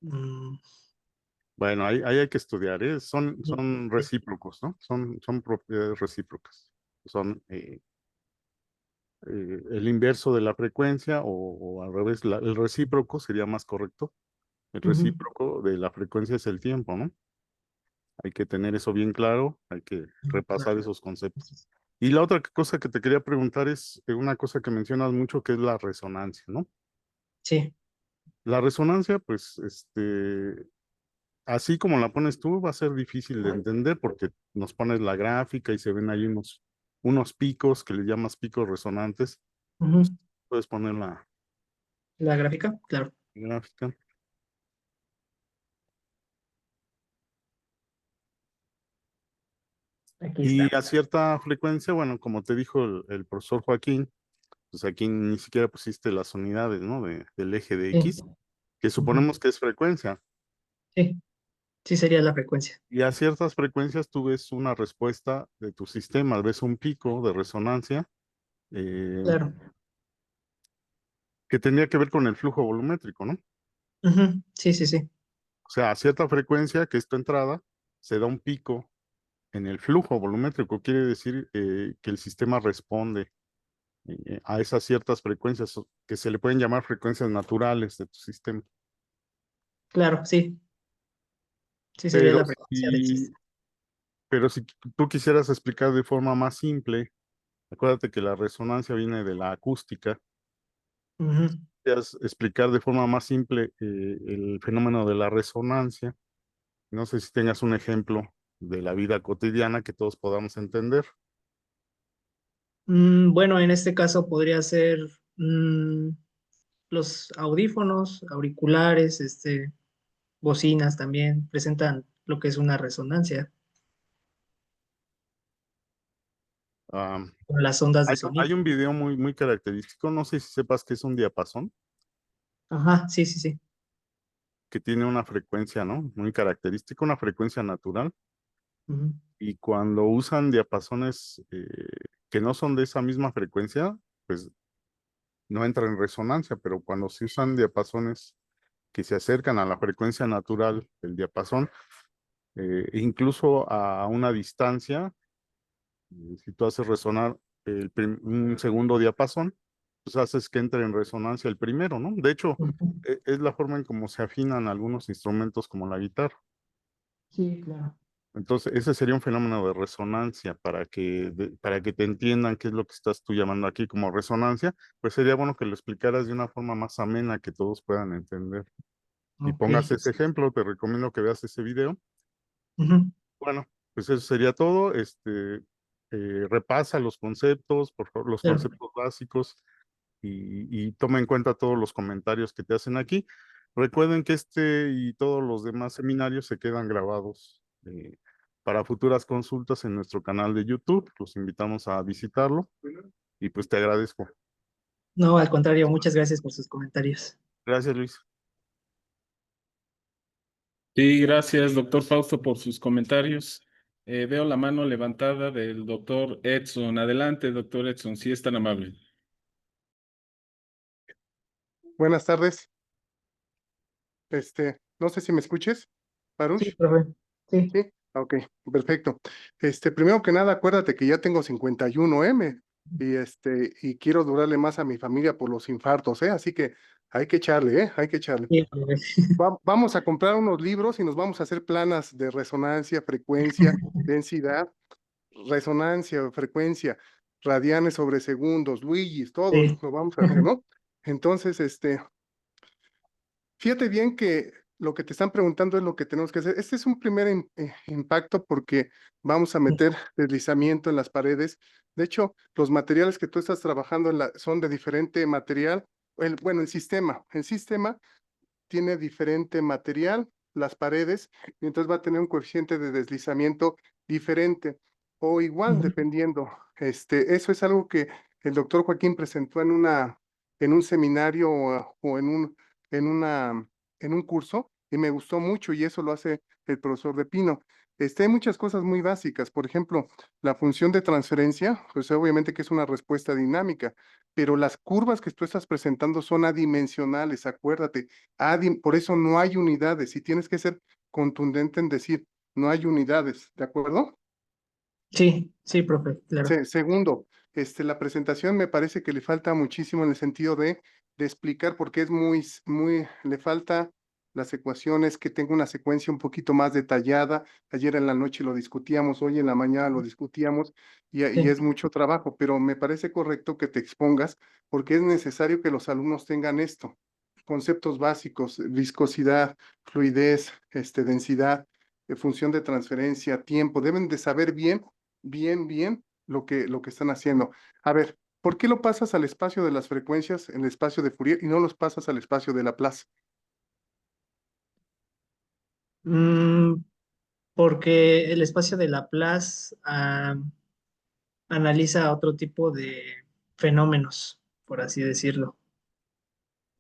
Mm, bueno, ahí hay que estudiar, ¿eh? Son sí. recíprocos, ¿no? Son propiedades recíprocas. Son el inverso de la frecuencia o al revés, el recíproco sería más correcto. El Ujú. recíproco de la frecuencia es el tiempo, ¿no? Hay que tener eso bien claro, hay que repasar Claro. esos conceptos. Y la otra cosa que te quería preguntar es una cosa que mencionas mucho, que es la resonancia, ¿no? Sí. La resonancia, pues, así como la pones tú, va a ser difícil de entender porque nos pones la gráfica y se ven ahí unos picos que le llamas picos resonantes. Ujú. Puedes poner la La gráfica, claro. gráfica. Aquí Y está. a cierta frecuencia, bueno, como te dijo el profesor Joaquín, pues aquí ni siquiera pusiste las unidades, ¿no? Del eje de Sí. X, que Ujú. suponemos que es frecuencia. Sí, sí sería la frecuencia. Y a ciertas frecuencias tú ves una respuesta de tu sistema, ves un pico de resonancia eh, Claro. que tendría que ver con el flujo volumétrico, ¿no? Ujú. Sí, sí, sí. O sea, a cierta frecuencia, que es tu entrada, se da un pico en el flujo volumétrico. Quiere decir que el sistema responde a esas ciertas frecuencias que se le pueden llamar frecuencias naturales de tu sistema. Claro, sí. Sí sería Pero la frecuencia del si, sistema. pero si tú quisieras explicar de forma más simple, acuérdate que la resonancia viene de la acústica. Ujú. Quisieras explicar de forma más simple el fenómeno de la resonancia. No sé si tengas un ejemplo de la vida cotidiana que todos podamos entender. Bueno, en este caso podría ser mm, los audífonos, auriculares, bocinas también presentan lo que es una resonancia Ah, con las ondas de hay sonido. un video muy característico, no sé si sepas que es un diapasón, Ajá, sí, sí, sí. que tiene una frecuencia, ¿no? Muy característica, una frecuencia natural. Ujú. Y cuando usan diapasones que no son de esa misma frecuencia, pues no entran en resonancia, pero cuando se usan diapasones que se acercan a la frecuencia natural del diapasón, incluso a una distancia, si tú haces resonar un segundo diapasón, pues haces que entre en resonancia el primero, ¿no? De hecho, Ujú. es la forma en cómo se afinan algunos instrumentos como la guitarra. Sí, claro. Entonces, ese sería un fenómeno de resonancia para que te entiendan qué es lo que estás tú llamando aquí como resonancia, pues sería bueno que lo explicaras de una forma más amena que todos puedan entender. Y Ok. pongas ese ejemplo, te recomiendo que veas ese video. Ujú. Bueno, pues eso sería todo. Repasa los conceptos, por favor, los Claro. conceptos básicos y toma en cuenta todos los comentarios que te hacen aquí. Recuerden que este y todos los demás seminarios se quedan grabados para futuras consultas en nuestro canal de YouTube. Los invitamos a visitarlo y pues te agradezco. No, al contrario, muchas gracias por sus comentarios. Gracias, Luis. Sí, gracias, doctor Fausto, por sus comentarios. Veo la mano levantada del doctor Edson. Adelante, doctor Edson, si es tan amable. Buenas tardes. No sé si me escuches, Sí, Parush. profe. Sí. Sí, ok, perfecto. Primero que nada, acuérdate que ya tengo 51M y quiero durarle más a mi familia por los infartos, ¿eh? Así que hay que echarle, ¿eh? Hay que echarle. Sí, profe. Vamos a comprar unos libros y nos vamos a hacer planas de resonancia, frecuencia, densidad, resonancia, frecuencia, radianes sobre segundos, Luigis, todo Sí. lo vamos a hacer, ¿no? Entonces, fíjate bien que lo que te están preguntando es lo que tenemos que hacer. Este es un primer impacto porque vamos a meter deslizamiento en las paredes. De hecho, los materiales que tú estás trabajando son de diferente material. Bueno, el sistema tiene diferente material, las paredes, y entonces va a tener un coeficiente de deslizamiento diferente o igual, dependiendo. Eso es algo que el doctor Joaquín presentó en un seminario o en una, en un curso y me gustó mucho y eso lo hace el profesor de Pino. Hay muchas cosas muy básicas, por ejemplo, la función de transferencia, pues obviamente que es una respuesta dinámica, pero las curvas que tú estás presentando son adimensionales, acuérdate. Por eso no hay unidades y tienes que ser contundente en decir, no hay unidades, ¿de acuerdo? Sí, sí, profe, claro. Segundo, la presentación me parece que le falta muchísimo en el sentido de explicar porque es le falta las ecuaciones, que tenga una secuencia un poquito más detallada. Ayer en la noche lo discutíamos, hoy en la mañana lo discutíamos y Sí, es mucho trabajo, pero me parece correcto que te expongas porque es necesario que los alumnos tengan esto, conceptos básicos, viscosidad, fluidez, densidad, función de transferencia, tiempo, deben de saber bien lo que están haciendo. A ver, ¿por qué lo pasas al espacio de las frecuencias, en el espacio de Fourier, y no los pasas al espacio de Laplace? Mm, porque el espacio de Laplace analiza otro tipo de fenómenos, por así decirlo.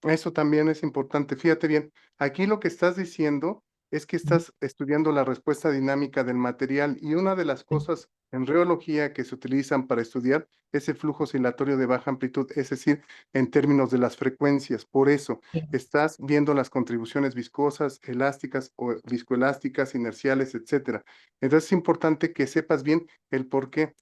Eso también es importante. Fíjate bien, aquí lo que estás diciendo es que estás estudiando la respuesta dinámica del material y una de las Sí, cosas en reología que se utilizan para estudiar es el flujo oscilatorio de baja amplitud, es decir, en términos de las frecuencias. Por eso sí, estás viendo las contribuciones viscosas, elásticas o viscoelásticas, inerciales, etcétera. Entonces es importante que sepas bien el por qué.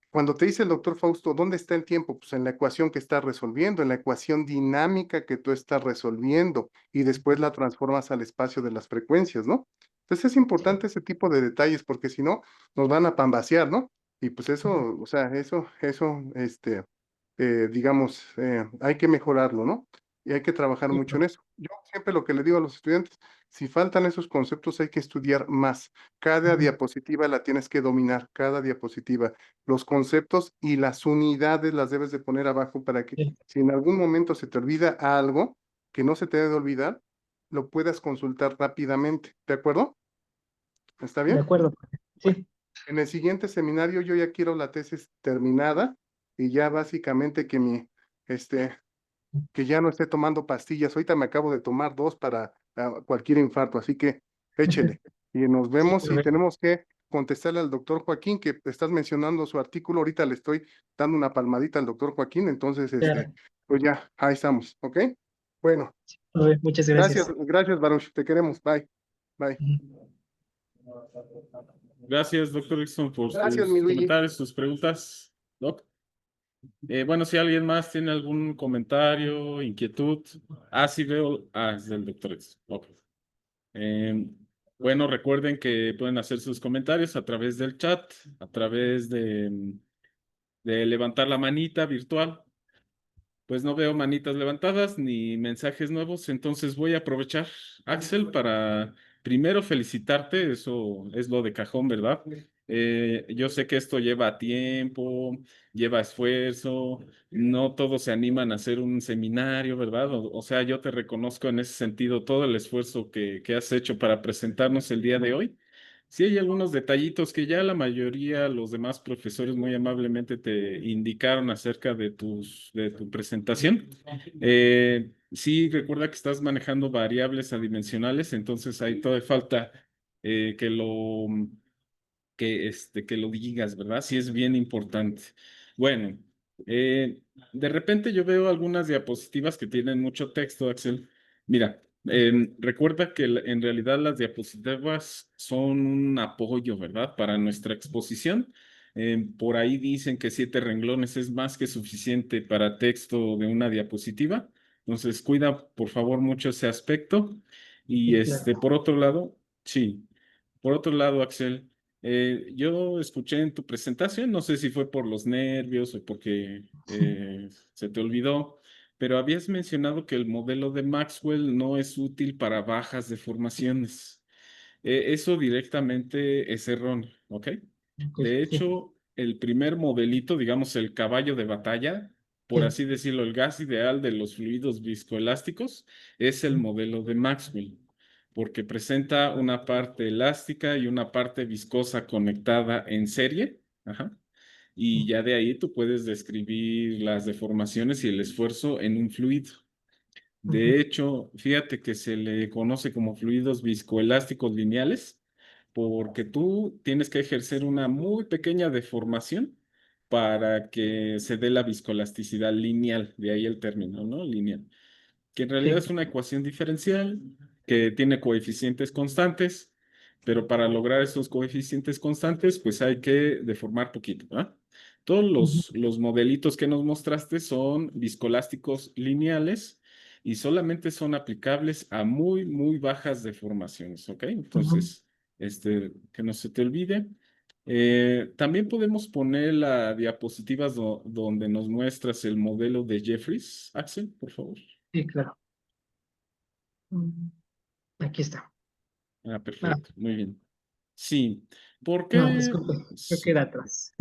Cuando te dice el doctor Fausto, ¿dónde está el tiempo? Pues en la ecuación que estás resolviendo, en la ecuación dinámica que tú estás resolviendo y después la transformas al espacio de las frecuencias, ¿no? Entonces es importante ese tipo de detalles porque si no, nos van a pambasear, ¿no? Y pues eso, o sea, digamos, hay que mejorarlo, ¿no? Y hay que trabajar sí, mucho en eso. Yo siempre lo que le digo a los estudiantes, si faltan esos conceptos hay que estudiar más. Cada diapositiva la tienes que dominar, cada diapositiva. Los conceptos y las unidades las debes de poner abajo para que sí, si en algún momento se te olvida algo que no se te debe de olvidar, lo puedas consultar rápidamente. ¿De acuerdo? ¿Está de bien? acuerdo. Bueno, Sí, en el siguiente seminario yo ya quiero la tesis terminada y ya básicamente este, que ya no esté tomando pastillas. Ahorita me acabo de tomar 2 para cualquier infarto, así que échele. Y nos sí, vemos y profe. tenemos que contestarle al doctor Joaquín, que estás mencionando su artículo. Ahorita le estoy dando una palmadita al doctor Joaquín, entonces, Claro. pues ya, ahí estamos, ¿ok? Bueno, Profe, muchas gracias, gracias. gracias, Baruch, te queremos. Bye, bye. Gracias, doctor Rickson, por Gracias, mi sus Luigi. comentarios, sus preguntas. Doc. Bueno, si alguien más tiene algún comentario, inquietud. Ah, sí veo. Ah, es del doctor Rickson. Ok. Eh, bueno, recuerden que pueden hacer sus comentarios a través del chat, a través de levantar la manita virtual. Pues no veo manitas levantadas ni mensajes nuevos, entonces voy a aprovechar, Axel, para primero felicitarte, eso es lo de cajón, ¿verdad? Yo sé que esto lleva tiempo, lleva esfuerzo, no todos se animan a hacer un seminario, ¿verdad? O sea, yo te reconozco en ese sentido todo el esfuerzo que has hecho para presentarnos el día de hoy. Sí, hay algunos detallitos que ya la mayoría, los demás profesores muy amablemente te indicaron acerca de de tu presentación. Sí, recuerda que estás manejando variables adimensionales, entonces ahí todavía falta que que lo digas, ¿verdad? Sí es bien importante. Bueno, eh, de repente yo veo algunas diapositivas que tienen mucho texto, Axel. Mira, recuerda que en realidad las diapositivas son un apoyo, ¿verdad? Para nuestra exposición. Por ahí dicen que 7 renglones es más que suficiente para texto de una diapositiva. Entonces, cuida, por favor, mucho ese aspecto. Y Sí, claro. por otro lado, sí. Por otro lado, Axel. Yo escuché en tu presentación, no sé si fue por los nervios o porque se te olvidó, pero habías mencionado que el modelo de Maxwell no es útil para bajas deformaciones. Eso directamente es erróneo, ¿ok? Ok, De sí, hecho, el primer modelito, digamos el caballo de batalla, por sí. así decirlo, el gas ideal de los fluidos viscoelásticos, es el modelo de Maxwell, porque presenta una parte elástica y una parte viscosa conectada en serie. Ajá. Y ya de ahí tú puedes describir las deformaciones y el esfuerzo en un fluido. Ujú, De hecho, fíjate que se le conoce como fluidos viscoelásticos lineales porque tú tienes que ejercer una muy pequeña deformación para que se dé la viscoelasticidad lineal, de ahí el término, ¿no? Lineal, que en realidad sí. es una ecuación diferencial que tiene coeficientes constantes, pero para lograr esos coeficientes constantes, pues hay que deformar poquito, ¿verdad? Todos Ujú, los modelitos que nos mostraste son viscoelásticos lineales y solamente son aplicables a muy, muy bajas deformaciones, ¿ok? ujú. Entonces, que no se te olvide. También podemos poner la diapositivas donde nos muestras el modelo de Jeffries, Axel, por favor. Sí, claro. Mm, Aquí está. Ah, Ah, perfecto, muy bien. Sí, ¿por no, qué? disculpe, creo que Sí, era atrás.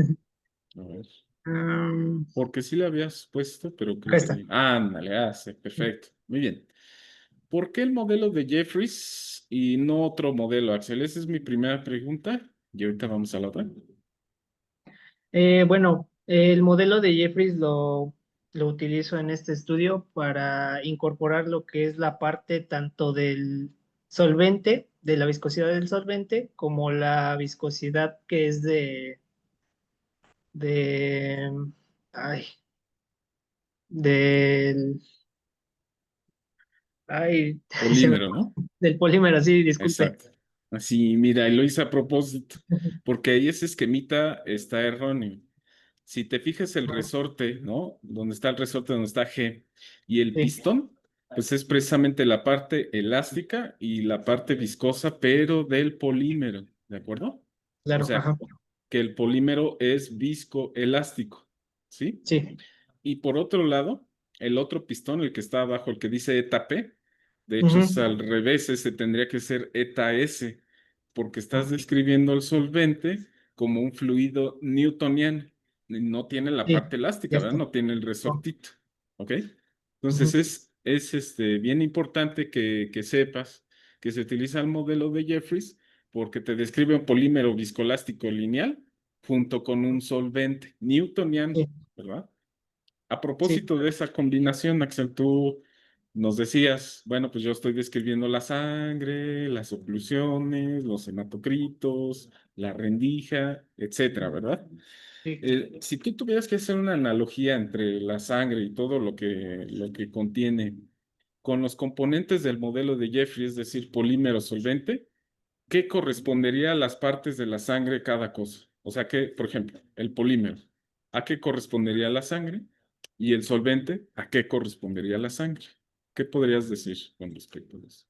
a ver, Mm, porque sí le habías puesto, pero Acá creo está. que... Ándale, sí, perfecto, muy bien. ¿Por qué el modelo de Jeffries y no otro modelo, Axel? Esa es mi primera pregunta y ahorita vamos a la otra. Bueno, el modelo de Jeffries lo utilizo en este estudio para incorporar lo que es la parte tanto del solvente, de la viscosidad del solvente, como la viscosidad que es de, ay, del, ay, se me Polímero, fue, ¿no? del polímero, sí, disculpe. Exacto. Así, mira, y lo hice a propósito, porque ahí ese esquemita está erróneo. Si te fijas el resorte, ¿no? Donde está el resorte, donde está G, y el Sí, pistón, pues es precisamente la parte elástica y la parte viscosa, pero del polímero, ¿de acuerdo? O claro, sea, ajá, que el polímero es viscoelástico, ¿sí? sí, Y por otro lado, el otro pistón, el que está abajo, el que dice eta P, de hecho ujú, es al revés, ese tendría que ser eta S, porque estás describiendo el solvente como un fluido newtoniano. Y no tiene la sí, parte elástica, ya ¿verdad? está. No tiene el Oh, resortito, ¿ok? Entonces ujú, es bien importante que sepas que se utiliza el modelo de Jeffries porque te describe un polímero viscoelástico lineal junto con un solvente newtoniano, sí, ¿verdad? A sí, propósito de esa combinación, Axel, tú nos decías, bueno, pues yo estoy describiendo la sangre, las oclusiones, los hematocritos, la rendija, etcétera, ¿verdad? sí. Si tú tuvieras que hacer una analogía entre la sangre y todo lo que contiene con los componentes del modelo de Jeffrey, es decir, polímero solvente, ¿qué correspondería a las partes de la sangre cada cosa? O sea que, por ejemplo, el polímero, ¿a qué correspondería la sangre? Y el solvente, ¿a qué correspondería la sangre? ¿Qué podrías decir con respecto a eso?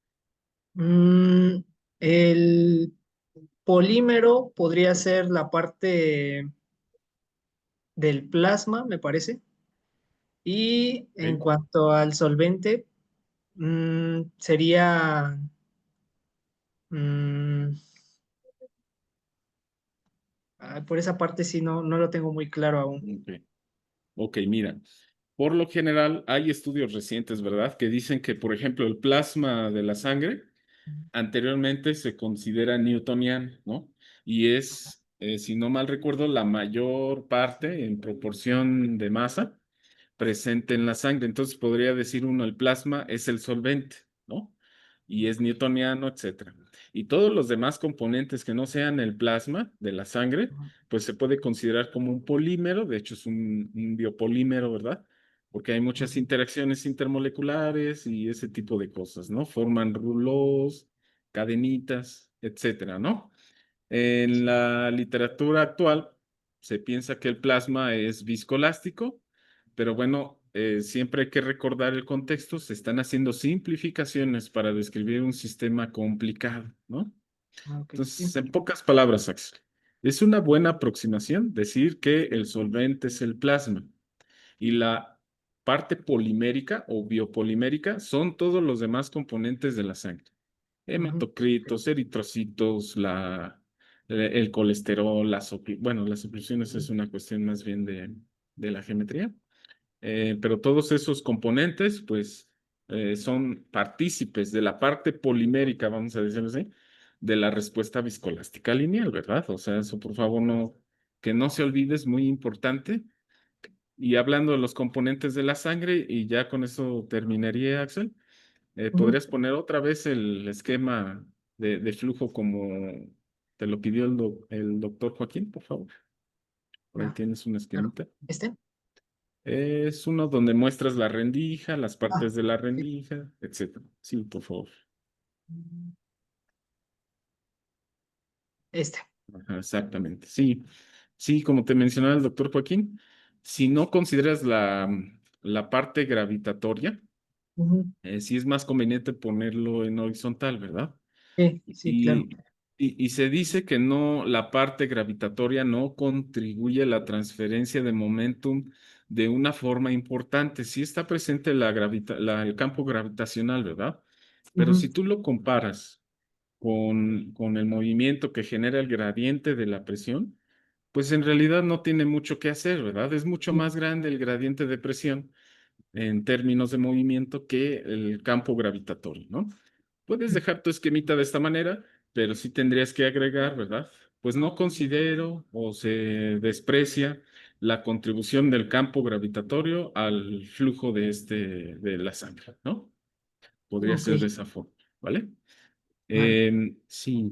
Mm, el polímero podría ser la parte del plasma, me parece. Y en ¿Ok? cuanto al solvente, sería, mm, por esa parte sí, no lo tengo muy claro aún. Ok, ok, mira, por lo general hay estudios recientes, ¿verdad? Que dicen que, por ejemplo, el plasma de la sangre anteriormente se considera newtoniano, ¿no? Y es, si no mal recuerdo, la mayor parte en proporción de masa presente en la sangre. Entonces podría decir uno, el plasma es el solvente, ¿no? Y es newtoniano, etcétera. Y todos los demás componentes que no sean el plasma de la sangre, pues se puede considerar como un polímero, de hecho es un biopolímero, ¿verdad? Porque hay muchas interacciones intermoleculares y ese tipo de cosas, ¿no? Forman rulos, cadenitas, etcétera, ¿no? En la literatura actual se piensa que el plasma es viscoelástico, pero bueno, siempre hay que recordar el contexto, se están haciendo simplificaciones para describir un sistema complicado, ¿no? Ah, ok, sí. Entonces, en pocas palabras, Axel, es una buena aproximación decir que el solvente es el plasma y la parte polimérica o biopolimérica son todos los demás componentes de la sangre. Hematocritos, eritrocitos, el colesterol, las oclusiones es una cuestión más bien de la geometría. Pero todos esos componentes, pues, son partícipes de la parte polimérica, vamos a decirlo así, de la respuesta viscoelástica lineal, ¿verdad? O sea, eso por favor que no se olvide, es muy importante. Y hablando de los componentes de la sangre, y ya con eso terminaría, Axel, ¿podrías poner otra vez el esquema de flujo como te lo pidió el doctor Joaquín, por favor? Por ahí tienes una esquemita. ¿Este? Es uno donde muestras la rendija, las partes de la sí. rendija, etcétera. Sí, por favor. Este. Ajá, exactamente. Sí, sí, como te mencionaba el doctor Joaquín, si no consideras la parte gravitatoria, sí es más conveniente ponerlo en horizontal, ¿verdad? Sí, sí, claro. Y se dice que no, la parte gravitatoria no contribuye a la transferencia de momentum de una forma importante. Sí está presente el campo gravitacional, ¿verdad? Pero si tú lo comparas con el movimiento que genera el gradiente de la presión, pues en realidad no tiene mucho que hacer, ¿verdad? Es mucho más grande el gradiente de presión en términos de movimiento que el campo gravitatorio, ¿no? Puedes dejar tu esquemita de esta manera, pero sí tendrías que agregar, ¿verdad? Pues no considero o se desprecia la contribución del campo gravitatorio al flujo de la sangre, ¿no? Podría Ok, ser de esa forma, ¿vale? vale. Sí.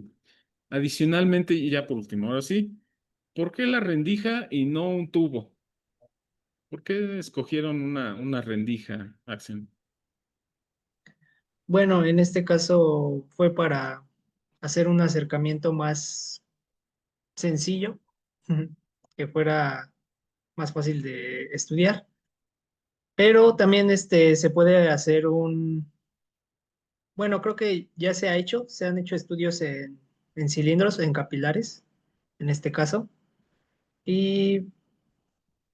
Adicionalmente, y ya por último, ahora sí, ¿por qué la rendija y no un tubo? ¿Por qué escogieron una rendija, Axel? Bueno, en este caso fue para hacer un acercamiento más sencillo, que fuera más fácil de estudiar. Pero también se puede hacer bueno, creo que ya se han hecho estudios en cilindros, en capilares, en este caso. Y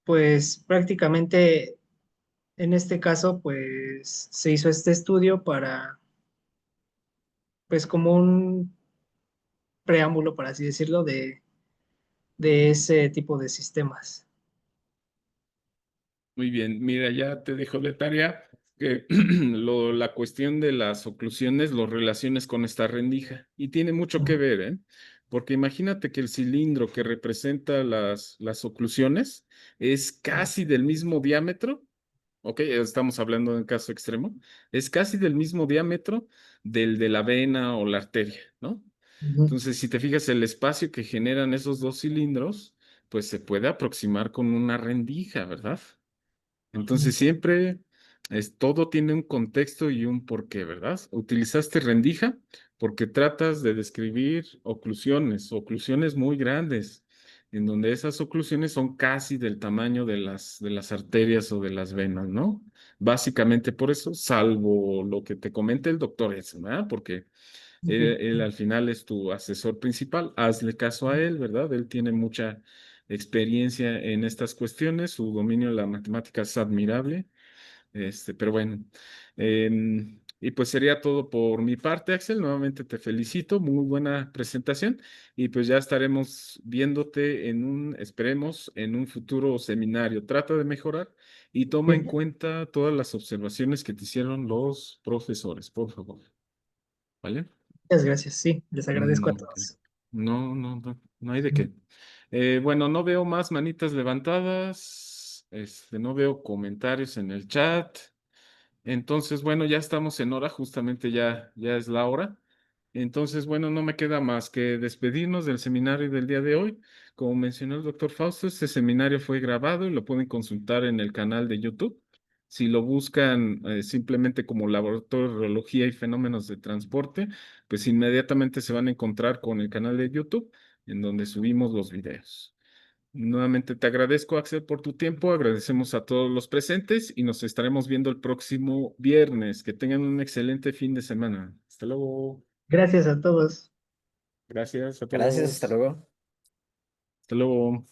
pues prácticamente en este caso, pues se hizo este estudio para, pues como un preámbulo, por así decirlo, de ese tipo de sistemas. Muy bien, mira, ya te dejo de tarea que la cuestión de las oclusiones lo relaciones con esta rendija y tiene mucho que ver, ¿eh? Porque imagínate que el cilindro que representa las oclusiones es casi del mismo diámetro, ok, estamos hablando en caso extremo, es casi del mismo diámetro del de la vena o la arteria, ¿no? Ujú. Entonces, si te fijas, el espacio que generan esos dos cilindros, pues se puede aproximar con una rendija, ¿verdad? Entonces siempre todo tiene un contexto y un porqué, ¿verdad? Utilizaste rendija porque tratas de describir oclusiones muy grandes, en donde esas oclusiones son casi del tamaño de las arterias o de las venas, ¿no? Básicamente por eso, salvo lo que te comente el doctor Edson, ¿verdad? Porque él al final es tu asesor principal, hazle caso a él, ¿verdad? Él tiene mucha experiencia en estas cuestiones, su dominio de la matemática es admirable, pero bueno. Y pues sería todo por mi parte, Axel. Nuevamente te felicito, muy buena presentación y pues ya estaremos viéndote esperemos, en un futuro seminario. Trata de mejorar y toma en cuenta todas las observaciones que te hicieron los profesores, por favor. ¿Vale? Muchas gracias, sí, les agradezco a Ok. todos. No hay de qué. Bueno, no veo más manitas levantadas, no veo comentarios en el chat. Entonces, bueno, ya estamos en hora, justamente ya es la hora. Entonces, bueno, no me queda más que despedirnos del seminario del día de hoy. Como mencionó el doctor Fausto, este seminario fue grabado y lo pueden consultar en el canal de YouTube. Si lo buscan simplemente como Laboratorio de Reología y Fenómenos de Transporte, pues inmediatamente se van a encontrar con el canal de YouTube en donde subimos los videos. Nuevamente te agradezco, Axel, por tu tiempo. Agradecemos a todos los presentes y nos estaremos viendo el próximo viernes. Que tengan un excelente fin de semana. Hasta luego. Gracias a todos. Gracias a Gracias, hasta todos. luego. Hasta luego.